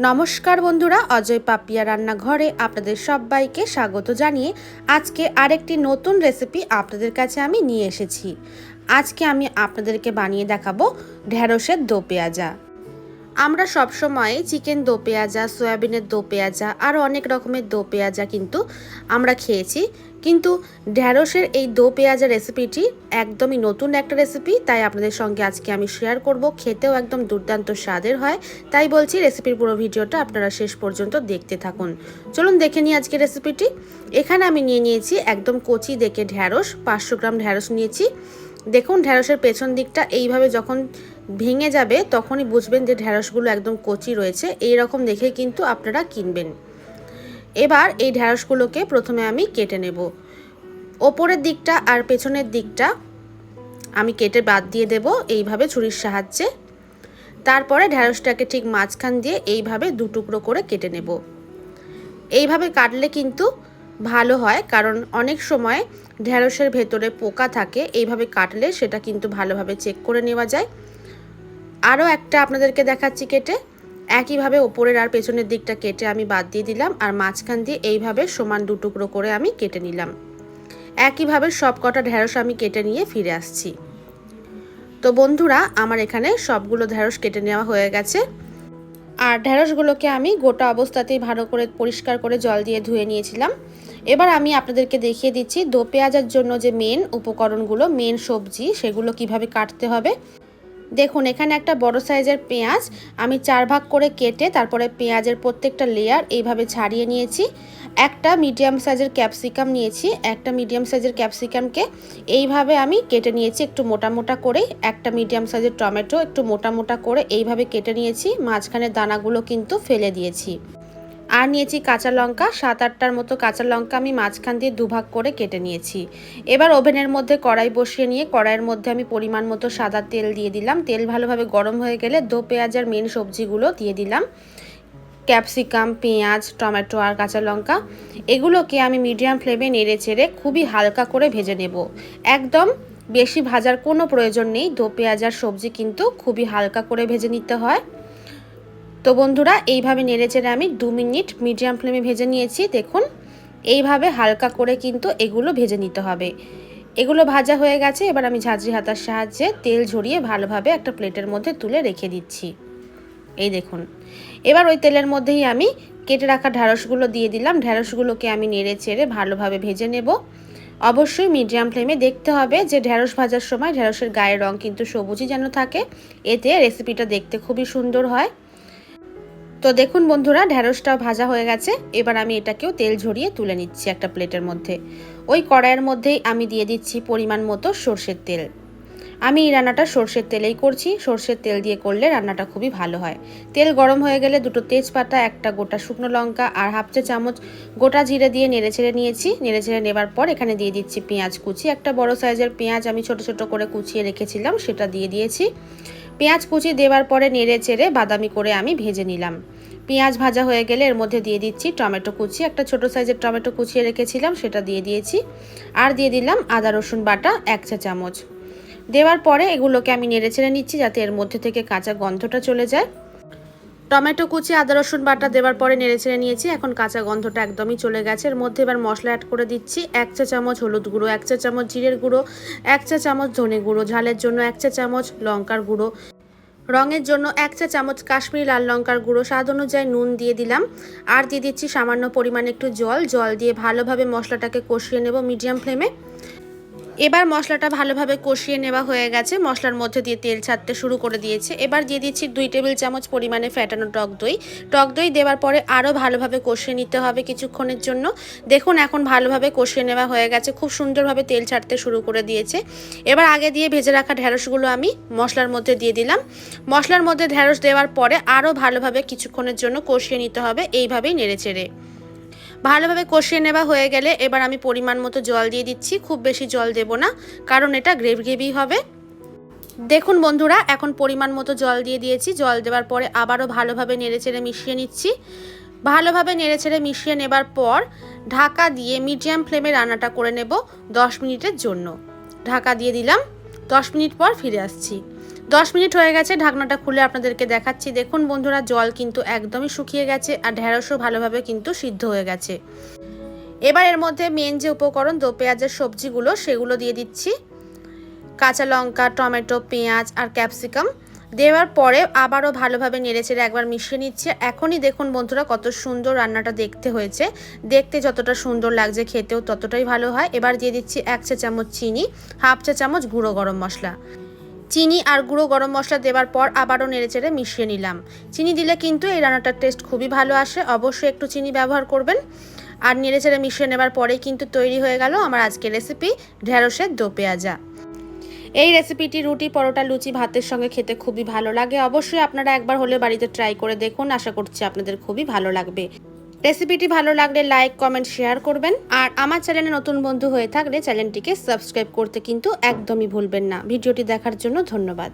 নমস্কার বন্ধুরা, অজয় পাপিয়া রান্নাঘরে আপনাদের সবাইকে স্বাগত জানিয়ে আজকে আরেকটি নতুন রেসিপি আপনাদের কাছে আমি নিয়ে এসেছি। আজকে আমি আপনাদেরকে বানিয়ে দেখাবো ঢেঁড়সের দো পেঁয়াজা। আমরা সবসময় চিকেন দো পেঁয়াজা, সয়াবিনের দো পেঁয়াজা আর অনেক রকমের দো পেঁয়াজা কিন্তু আমরা খেয়েছি, কিন্তু ঢেঁড়সের এই দো পেঁয়াজা রেসিপিটি একদমই নতুন একটা রেসিপি। তাই আপনাদের সঙ্গে আজকে আমি শেয়ার করব। খেতেও একদম দুর্দান্ত স্বাদের হয়। তাই বলছি রেসিপির পুরো ভিডিওটা আপনারা শেষ পর্যন্ত দেখতে থাকুন। চলুন দেখে নিই আজকে রেসিপিটি। এখানে আমি নিয়ে নিয়েছি একদম কচি দেখে ঢেঁড়স, 500 গ্রাম ঢেঁড়স নিয়েছি। দেখুন ঢেঁড়সের পেছন দিকটা এইভাবে যখন ভেঙে যাবে তখনই বুঝবেন যে ঢেঁড়সগুলো একদম কচি রয়েছে। এই রকম দেখে কিন্তু আপনারা কিনবেন। এবার এই ঢেঁড়সগুলোকে প্রথমে আমি কেটে নেব। ওপরের দিকটা আর পেছনের দিকটা আমি কেটে বাদ দিয়ে দেব এইভাবে ছুরির সাহায্যে। তারপরে ঢেঁড়সটাকে ঠিক মাঝখান দিয়ে এইভাবে দু টুকরো করে কেটে নেব। এইভাবে কাটলে কিন্তু ভালো হয়, কারণ অনেক সময় ঢেঁড়সের ভেতরে পোকা থাকে। এইভাবে কাটলে সেটা কিন্তু ভালোভাবে চেক করে নেওয়া যায়। আরও একটা আপনাদেরকে দেখাচ্ছি কেটে। একইভাবে ওপরের আর পেছনের দিকটা কেটে আমি বাদ দিয়ে দিলাম, আর মাঝখান দিয়ে এইভাবে সমান দু টুকরো করে আমি কেটে নিলাম। একইভাবে সব কটা ঢেঁড়স আমি কেটে নিয়ে ফিরে আসছি। তো বন্ধুরা, আমার এখানে সবগুলো ঢেঁড়স কেটে নেওয়া হয়ে গেছে। আর ঢেঁড়সগুলোকে আমি গোটা অবস্থাতেই ভালো করে পরিষ্কার করে জল দিয়ে ধুয়ে নিয়েছিলাম। এবার আমি আপনাদেরকে দেখিয়ে দিচ্ছি দো পেঁয়াজার জন্য যে মেন উপকরণগুলো, মেন সবজি, সেগুলো কিভাবে কাটতে হবে। দেখুন এখানে একটা বড় সাইজের পেঁয়াজ আমি 4 ভাগ করে কেটে তারপরে পেঁয়াজের প্রত্যেকটা লেয়ার এইভাবে ছাড়িয়ে নিয়েছি। একটা মিডিয়াম সাইজের ক্যাপসিকাম নিয়েছি। একটা মিডিয়াম সাইজের ক্যাপসিকামকে এইভাবে আমি কেটে নিয়েছি একটু মোটা মোটা করে। একটা মিডিয়াম সাইজের টমেটো একটু মোটা মোটা করে এইভাবে কেটে নিয়েছি। মাঝখানের দানাগুলো কিন্তু ফেলে দিয়েছি। আর নিয়েছি কাঁচা লঙ্কা, 7-8টার মতো কাঁচা লঙ্কা আমি মাঝখান দিয়ে দুভাগ করে কেটে নিয়েছি। এবার ওভেনের মধ্যে কড়াই বসিয়ে নিয়ে কড়াইয়ের মধ্যে আমি পরিমাণ মতো সাদা তেল দিয়ে দিলাম। তেল ভালোভাবে গরম হয়ে গেলে দো পেঁয়াজের মেন সবজিগুলো দিয়ে দিলাম। ক্যাপসিকাম, পেঁয়াজ, টমেটো আর কাঁচা লঙ্কা, এগুলোকে আমি মিডিয়াম ফ্লেমে নেড়ে চেড়ে খুবই হালকা করে ভেজে নেব। একদম বেশি ভাজার কোনো প্রয়োজন নেই। দো পেঁয়াজার সবজি কিন্তু খুবই হালকা করে ভেজে নিতে হয়। তো বন্ধুরা, এইভাবে নেড়েচেড়ে আমি 2 মিনিট মিডিয়াম ফ্লেমে ভেজে নিয়েছি। দেখুন এইভাবে হালকা করে কিন্তু এগুলো ভেজে নিতে হবে। এগুলো ভাজা হয়ে গেছে। এবার আমি ঝাঁঝরি হাতার সাহায্যে তেল ঝরিয়ে ভালোভাবে একটা প্লেটের মধ্যে তুলে রেখে দিচ্ছি। এই দেখুন, এবার ওই তেলের মধ্যেই আমি কেটে রাখা ঢেঁড়সগুলো দিয়ে দিলাম। ঢেঁড়সগুলোকে আমি নেড়ে চেড়ে ভালোভাবে ভেজে নেব। অবশ্যই মিডিয়াম ফ্লেমে দেখতে হবে যে ঢেঁড়স ভাজার সময় ঢেঁড়সের গায়ের রং কিন্তু সবুজই যেন থাকে, এতে রেসিপিটা দেখতে খুবই সুন্দর হয়। তো দেখুন বন্ধুরা, ঢেঁড়সটাও ভাজা হয়ে গেছে। এবার আমি এটাকেও তেল ঝরিয়ে তুলে নিচ্ছি একটা প্লেটের মধ্যে। ওই কড়াইয়ের মধ্যেই আমি দিয়ে দিচ্ছি পরিমাণ মতো সর্ষের তেল। আমি এই রান্নাটা সর্ষের তেলেই করছি। সর্ষের তেল দিয়ে করলে রান্নাটা খুবই ভালো হয়। তেল গরম হয়ে গেলে দুটো তেজপাতা, একটা গোটা শুকনো লঙ্কা আর হাফ চা চামচ গোটা জিরে দিয়ে নেড়েচেড়ে নিয়েছি। নেড়েচেড়ে নেবার পর এখানে দিয়ে দিচ্ছি পেঁয়াজ কুচি। একটা বড় সাইজের পেঁয়াজ আমি ছোট ছোট করে কুচিয়ে রেখেছিলাম, সেটা দিয়ে দিয়েছি। পেঁয়াজ কুচি দেওয়ার পরে নেড়েচেড়ে বাদামি করে আমি ভেজে নিলাম। পেঁয়াজ ভাজা হয়ে গেলে এর মধ্যে দিয়ে দিচ্ছি টমেটো কুচি। একটা ছোট সাইজের টমেটো কুচিয়ে রেখেছিলাম, সেটা দিয়ে দিয়েছি। আর দিয়ে দিলাম আদা রসুন বাটা 1 চা চামচ। দেওয়ার পরে এগুলোকে আমি নেড়েচেড়ে নিচ্ছি যাতে এর মধ্যে থেকে কাঁচা গন্ধটা চলে যায়। টমেটো কুচি, আদা রসুন বাটা দেওয়ার পরে নেড়েচেড়ে নিয়েছি। এখন কাঁচা গন্ধটা একদমই চলে গেছে। এর মধ্যে এবার মশলা অ্যাড করে দিচ্ছি। 1 চা চামচ হলুদ গুঁড়ো, 1 চা চামচ জিরের গুঁড়ো, 1 চা চামচ ধনে গুঁড়ো, ঝালের জন্য 1 চা চামচ লঙ্কার গুঁড়ো, রঙের জন্য 1 চা চামচ কাশ্মীরি লাল লঙ্কার গুঁড়ো, স্বাদ অনুযায়ী নুন দিয়ে দিলাম। আর দিয়ে দিচ্ছি সামান্য পরিমাণে একটু জল দিয়ে ভালোভাবে মশলাটাকে কষিয়ে নেব মিডিয়াম ফ্লেমে। এবার মশলাটা ভালোভাবে কষিয়ে নেওয়া হয়ে গেছে। মশলার মধ্যে দিয়ে তেল ছাড়তে শুরু করে দিয়েছে। এবার দিয়ে দিচ্ছি 2 টেবিল চামচ পরিমাণে ফ্যাটানো টক দই। টক দই দেওয়ার পরে আরও ভালোভাবে কষিয়ে নিতে হবে কিছুক্ষণের জন্য। দেখুন এখন ভালোভাবে কষিয়ে নেওয়া হয়ে গেছে, খুব সুন্দরভাবে তেল ছাড়তে শুরু করে দিয়েছে। এবার আগে দিয়ে ভেজে রাখা ঢেঁড়সগুলো আমি মশলার মধ্যে দিয়ে দিলাম। মশলার মধ্যে ঢেঁড়স দেওয়ার পরে আরও ভালোভাবে কিছুক্ষণের জন্য কষিয়ে নিতে হবে, এইভাবেই নেড়েচেড়ে। ভালোভাবে কষিয়ে নেওয়া হয়ে গেলে এবার আমি পরিমাণ মতো জল দিয়ে দিচ্ছি। খুব বেশি জল দেব না, কারণ এটা গ্রেভি হবে। দেখুন বন্ধুরা, এখন পরিমাণ মতো জল দিয়ে দিয়েছি। জল দেওয়ার পরে আবারও ভালোভাবে নেড়েচেড়ে মিশিয়ে নিচ্ছি। ভালোভাবে নেড়েচেড়ে মিশিয়ে নেবার পর ঢাকা দিয়ে মিডিয়াম ফ্লেমে রান্নাটা করে নেব 10 মিনিটের জন্য। ঢাকা দিয়ে দিলাম। 10 মিনিট পর ফিরে আসছি। 10 মিনিট হয়ে গেছে, ঢাকনাটা খুলে আপনাদেরকে দেখাচ্ছি। দেখুন বন্ধুরা, জল কিন্তু একদমই শুকিয়ে গেছে আর ঢেঁড়সও ভালোভাবে কিন্তু সিদ্ধ হয়ে গেছে। এবার এর মধ্যে মেন যে উপকরণ দো পেঁয়াজের সবজিগুলো সেগুলো দিয়ে দিচ্ছি। কাঁচা লঙ্কা, টমেটো, পেঁয়াজ আর ক্যাপসিকাম দেওয়ার পরে আবারও ভালোভাবে নেড়েচেড়ে একবার মিশিয়ে নিচ্ছে। এখনই দেখুন বন্ধুরা কত সুন্দর রান্নাটা দেখতে হয়েছে। দেখতে যতটা সুন্দর লাগছে খেতেও ততটাই ভালো হয়। এবার দিয়ে দিচ্ছি 1 চা চামচ চিনি, হাফ চা চামচ গুঁড়ো গরম মশলা। চিনি আর গুঁড়ো গরম মশলা দেওয়ার পর আবারও নেড়েচেড়ে মিশিয়ে নিলাম। চিনি দিলে কিন্তু এই রান্নাটার টেস্ট খুবই ভালো আসে, অবশ্যই একটু চিনি ব্যবহার করবেন। আর নেড়েচেড়ে মিশিয়ে নেবার পরেই কিন্তু তৈরি হয়ে গেল আমার আজকের রেসিপি ঢেঁড়সের দো পেঁয়াজা। এই রেসিপিটি রুটি, পরোটা, লুচি, ভাতের সঙ্গে খেতে খুবই ভালো লাগে। অবশ্যই আপনারা একবার হলে বাড়িতে ট্রাই করে দেখুন, আশা করছি আপনাদের খুবই ভালো লাগবে। রেসিপিটি ভালো লাগলে লাইক, কমেন্ট, শেয়ার করবেন। আর আমার চ্যানেলে নতুন বন্ধু হয়ে থাকলে চ্যানেলটিকে সাবস্ক্রাইব করতে কিন্তু একদমই ভুলবেন না। ভিডিওটি দেখার জন্য ধন্যবাদ।